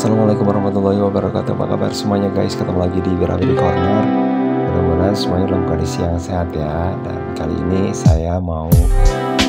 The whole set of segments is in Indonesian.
Assalamualaikum warahmatullahi wabarakatuh. Apa kabar semuanya guys? Ketemu lagi di Birabi Corner. Mudah-mudahan semuanya dalam kondisi yang sehat ya. Dan kali ini saya mau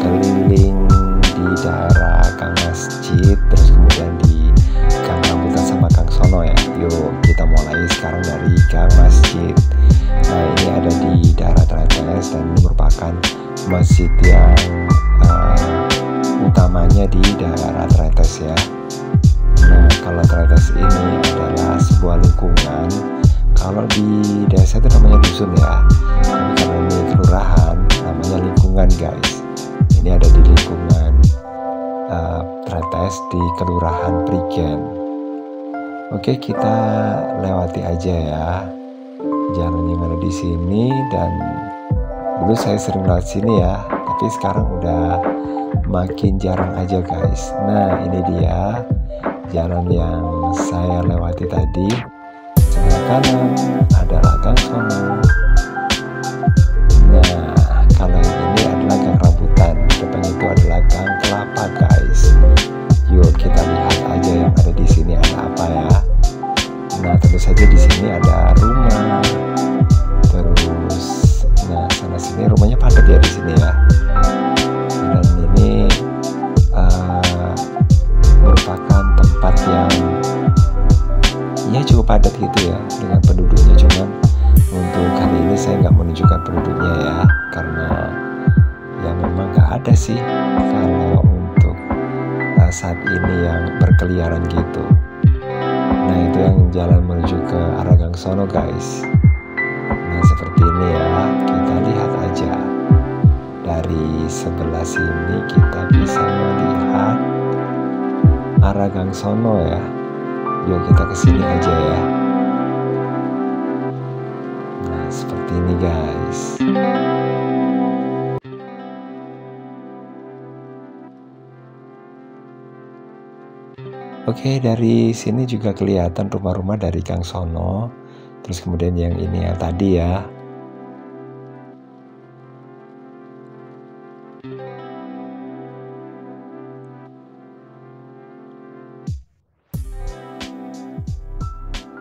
keliling di daerah Gang Masjid, terus kemudian di Gang Rambutan sama Gang Sono ya. Yuk kita mulai sekarang dari Gang Masjid. Nah ini ada di daerah Tretes dan ini merupakan masjid yang utamanya di daerah Tretes ya. Nah, kalau Tretes ini adalah sebuah lingkungan. Kalau di desa itu namanya dusun ya. Tapi kalau ini kelurahan, namanya lingkungan guys. Ini ada di lingkungan Tretes di Kelurahan Prigen. Oke, kita lewati aja ya jalan yang ada di sini. Dan dulu saya sering lewat sini ya, tapi sekarang udah makin jarang aja guys. Nah, ini dia jalan yang saya lewati tadi. Sebelah kanan adalah Gang Sono. Nah, kalau ini adalah Gang Rambutan. Depan itu adalah Gang Kelapa guys. Yuk kita lihat aja yang ada di sini ada apa ya. Nah, tentu saja di sini ada rumah. Terus, nah sana sini rumahnya padat ya di sini ya. Dan ini merupakan tempat yang ya cukup padat gitu ya dengan penduduknya. Cuman untuk kali ini saya nggak menunjukkan penduduknya ya, karena ya memang nggak ada sih kalau untuk saat ini yang berkeliaran gitu. Nah itu yang jalan menuju ke arah Gang Sono guys. Nah seperti ini ya, kita lihat aja dari sebelah sini kita bisa melihat arah Gang Sono ya. Yuk kita kesini aja ya. Nah seperti ini guys. Oke, dari sini juga kelihatan rumah-rumah dari Gang Sono. Terus kemudian yang ini yang tadi ya.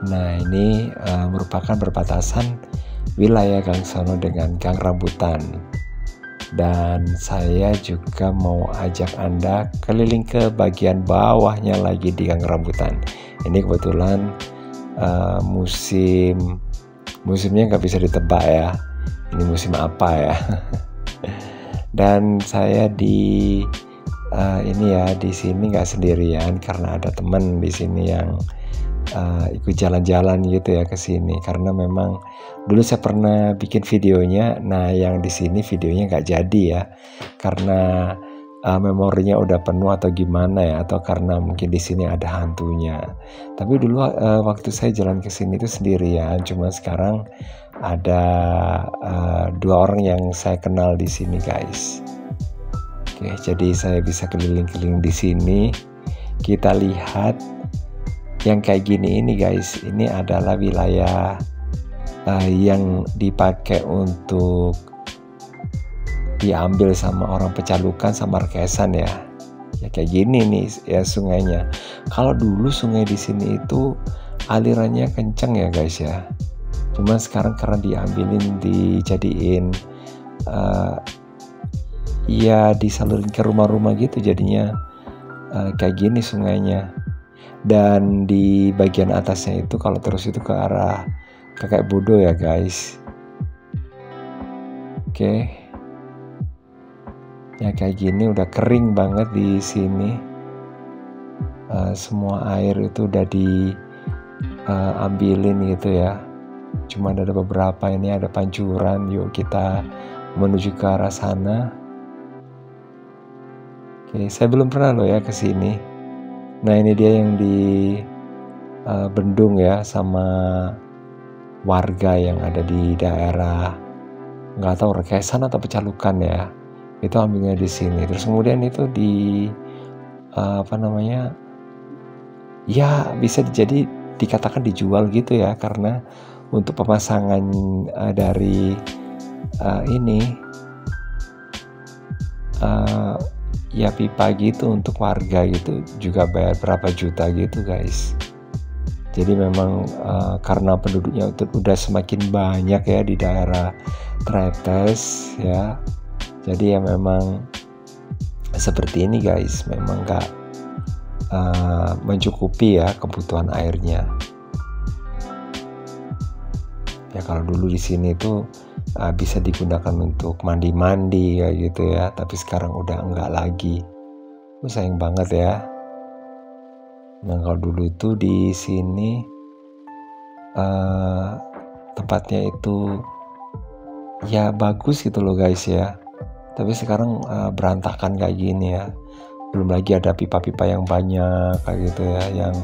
Nah ini merupakan perbatasan wilayah Gang Sono dengan Gang Rambutan. Dan saya juga mau ajak Anda keliling ke bagian bawahnya lagi di Gang Rambutan. Ini kebetulan musimnya nggak bisa ditebak ya. Ini musim apa ya? Dan saya di ini ya di sini nggak sendirian karena ada teman di sini yang ikut jalan-jalan gitu ya ke sini, karena memang dulu saya pernah bikin videonya. Nah yang di sini videonya nggak jadi ya karena memorinya udah penuh atau gimana ya, atau karena mungkin di sini ada hantunya. Tapi dulu waktu saya jalan ke sini itu sendirian, cuma sekarang ada 2 orang yang saya kenal di sini guys. Oke, jadi saya bisa keliling-keliling di sini. Kita lihat yang kayak gini ini guys, ini adalah wilayah yang dipakai untuk diambil sama orang Pecalukan sama Markesan ya. Ya kayak gini nih ya sungainya. Kalau dulu sungai di sini itu alirannya kenceng ya guys ya. Cuma sekarang karena diambilin dijadiin ya disalurin ke rumah-rumah gitu, jadinya kayak gini sungainya. Dan di bagian atasnya itu kalau terus itu ke arah Kakek Budo ya guys. Oke. Ya kayak gini udah kering banget di sini. Semua air itu udah diambilin gitu ya. Cuma ada beberapa, ini ada pancuran. Yuk kita menuju ke arah sana. Oke, saya belum pernah loh ya ke sini. Nah ini dia yang di bendung ya sama warga yang ada di daerah nggak tahu Rekesan atau Pecalukan ya. Itu ambilnya di sini. Terus kemudian itu di apa namanya? Ya bisa jadi dikatakan dijual gitu ya, karena untuk pemasangan dari ini ya pipa gitu untuk warga gitu juga bayar berapa juta gitu guys. Jadi memang karena penduduknya udah semakin banyak ya di daerah Tretes ya. Jadi ya memang seperti ini guys, memang nggak mencukupi ya kebutuhan airnya. Ya kalau dulu di sini tuh bisa digunakan untuk mandi-mandi kayak gitu ya, tapi sekarang udah enggak lagi. Sayang banget ya. Nah kalau dulu itu di sini tempatnya itu ya bagus gitu loh guys ya, tapi sekarang berantakan kayak gini ya. Belum lagi ada pipa-pipa yang banyak kayak gitu ya, yang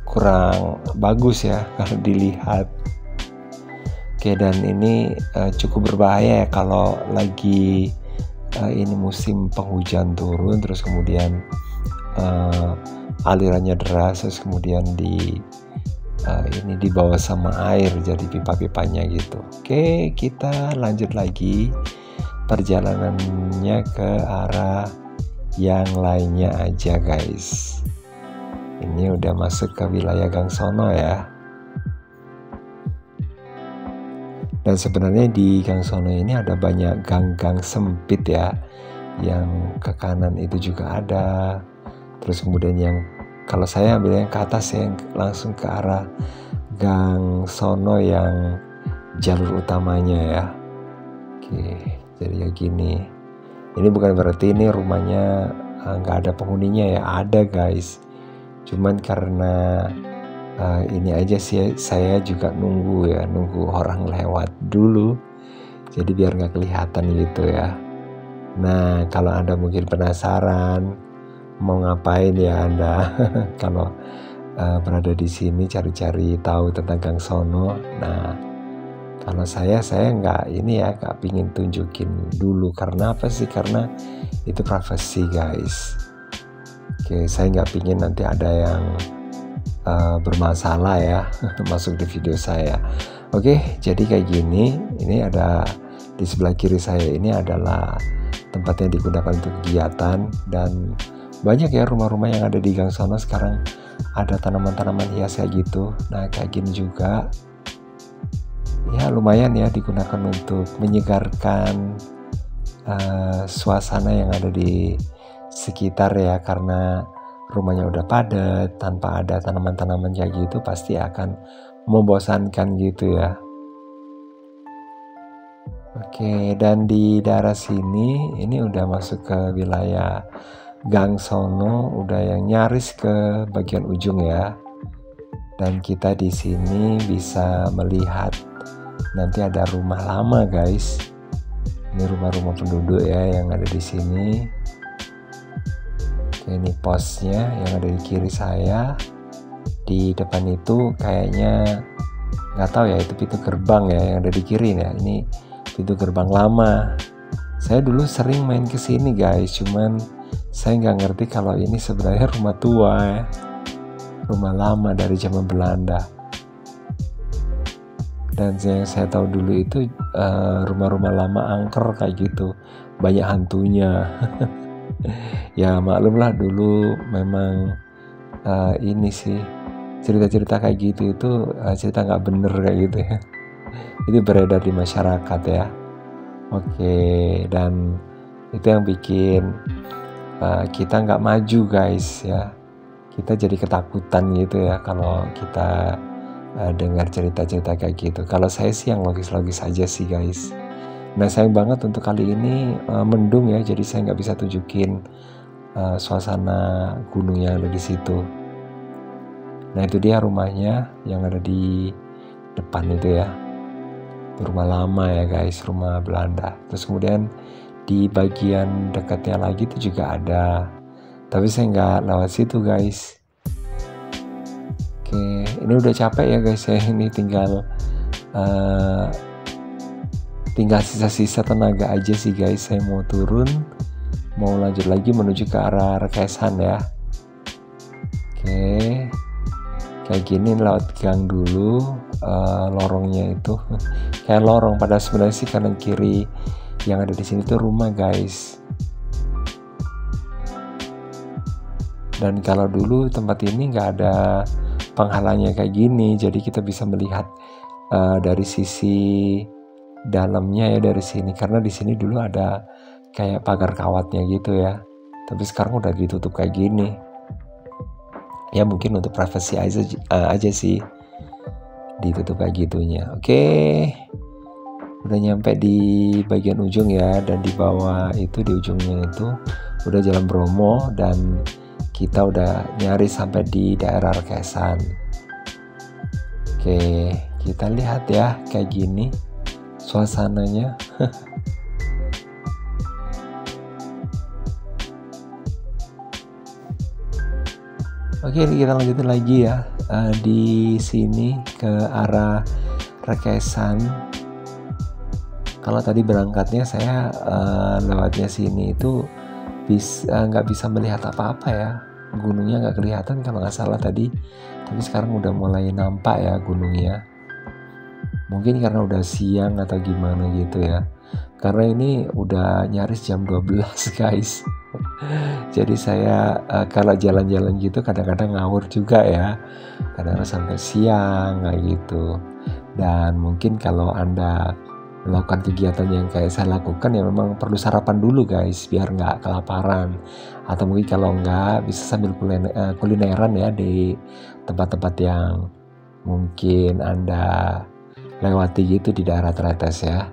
kurang bagus ya kalau dilihat. Oke, dan ini cukup berbahaya ya kalau lagi ini musim penghujan turun, terus kemudian alirannya deras, terus kemudian ini dibawa sama air jadi pipa-pipanya gitu. Oke, kita lanjut lagi perjalanannya ke arah yang lainnya aja guys. Ini udah masuk ke wilayah Gangsono ya. Dan sebenarnya di Gangsono ini ada banyak gang-gang sempit ya, yang ke kanan itu juga ada. Terus kemudian yang kalau saya ambil yang ke atas yang langsung ke arah Gangsono yang jalur utamanya ya. Oke, jadi kayak gini. Ini bukan berarti ini rumahnya nggak ada penghuninya ya, ada guys. Cuman karena ini aja sih saya juga nunggu orang lewat dulu, jadi biar nggak kelihatan gitu ya. Nah kalau Anda mungkin penasaran mau ngapain ya Anda kalau berada di sini cari-cari tahu tentang Gangsono. Nah kalau saya nggak pingin tunjukin dulu. Karena apa sih? Karena itu privasi guys. Oke, saya nggak pingin nanti ada yang bermasalah ya masuk di video saya. Oke, jadi kayak gini. Ini ada di sebelah kiri saya ini adalah tempat yang digunakan untuk kegiatan, dan banyak ya rumah-rumah yang ada di Gangsono sekarang ada tanaman-tanaman hias kayak gitu. Nah kayak gini juga ya lumayan ya digunakan untuk menyegarkan suasana yang ada di sekitar ya, karena rumahnya udah padat, tanpa ada tanaman-tanaman kayak gitu pasti akan membosankan gitu ya. Oke, dan di daerah sini ini udah masuk ke wilayah Gangsono, udah yang nyaris ke bagian ujung ya. Dan kita di sini bisa melihat nanti ada rumah lama guys. Ini rumah-rumah penduduk ya yang ada di sini. Ini posnya yang ada di kiri saya. Di depan itu kayaknya nggak tahu ya, itu pintu gerbang ya yang ada di kiri ya. Ini pintu gerbang lama. Saya dulu sering main ke sini guys, cuman saya nggak ngerti kalau ini sebenarnya rumah tua ya, rumah lama dari zaman Belanda. Dan yang saya tahu dulu itu rumah-rumah lama angker kayak gitu, banyak hantunya. Ya maklumlah dulu memang ini sih cerita-cerita kayak gitu itu cerita nggak bener kayak gitu ya. Itu beredar di masyarakat ya. Oke, dan itu yang bikin kita nggak maju guys ya. Kita jadi ketakutan gitu ya kalau kita dengar cerita-cerita kayak gitu. Kalau saya sih yang logis-logis aja sih guys. Nah sayang banget untuk kali ini mendung ya, jadi saya nggak bisa tunjukin suasana gunung yang ada di situ. Nah itu dia rumahnya yang ada di depan itu ya, rumah lama ya guys, rumah Belanda. Terus kemudian di bagian dekatnya lagi itu juga ada, tapi saya nggak lewat situ guys. Oke, ini udah capek ya guys ya, ini tinggal sisa-sisa tenaga aja sih guys. Saya mau turun, mau lanjut lagi menuju ke arah Rekesan ya. Oke, kayak gini lewat gang dulu, lorongnya itu kayak lorong, pada sebenarnya sih kanan kiri yang ada di sini tuh rumah guys. Dan kalau dulu tempat ini nggak ada penghalangnya kayak gini, jadi kita bisa melihat dari sisi dalamnya ya dari sini, karena di sini dulu ada kayak pagar kawatnya gitu ya, tapi sekarang udah ditutup kayak gini ya, mungkin untuk privacy aja sih ditutup kayak gitunya. Oke, udah nyampe di bagian ujung ya, dan di bawah itu di ujungnya itu udah Jalan Bromo, dan kita udah nyaris sampai di daerah Rekesan. Oke, kita lihat ya kayak gini suasananya. Oke, kita lanjutin lagi ya. Di sini ke arah Rekesan. Kalau tadi berangkatnya saya lewatnya sini itu nggak bisa melihat apa-apa ya. Gunungnya nggak kelihatan kalau nggak salah tadi. Tapi sekarang udah mulai nampak ya gunungnya. Mungkin karena udah siang atau gimana gitu ya. Karena ini udah nyaris jam 12 guys. Jadi saya kalau jalan-jalan gitu kadang-kadang ngawur juga ya, kadang-kadang sampai siang kayak gitu. Dan mungkin kalau Anda melakukan kegiatan yang kayak saya lakukan ya memang perlu sarapan dulu guys, biar nggak kelaparan. Atau mungkin kalau nggak bisa sambil kulineran ya di tempat-tempat yang mungkin Anda lewati gitu di daerah Tretes ya.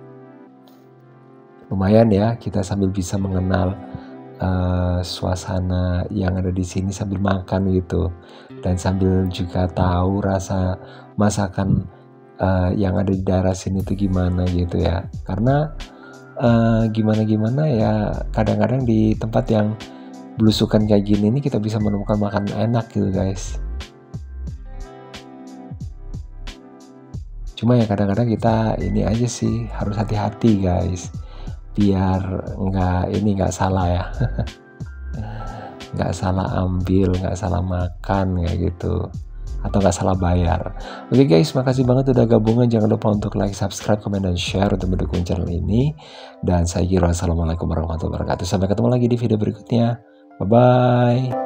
Lumayan ya, kita sambil bisa mengenal suasana yang ada di sini sambil makan gitu, dan sambil juga tahu rasa masakan yang ada di daerah sini itu gimana gitu ya. Karena gimana ya, kadang-kadang di tempat yang belusukan kayak gini nih kita bisa menemukan makanan enak gitu guys. Cuma ya kadang-kadang kita ini aja sih harus hati-hati guys, biar nggak salah ya. Nggak salah ambil, nggak salah makan kayak gitu, atau nggak salah bayar. Oke guys, makasih banget udah gabungan. Jangan lupa untuk like, subscribe, komen, dan share untuk mendukung channel ini. Dan saya kira assalamualaikum warahmatullahi wabarakatuh. Sampai ketemu lagi di video berikutnya. Bye bye.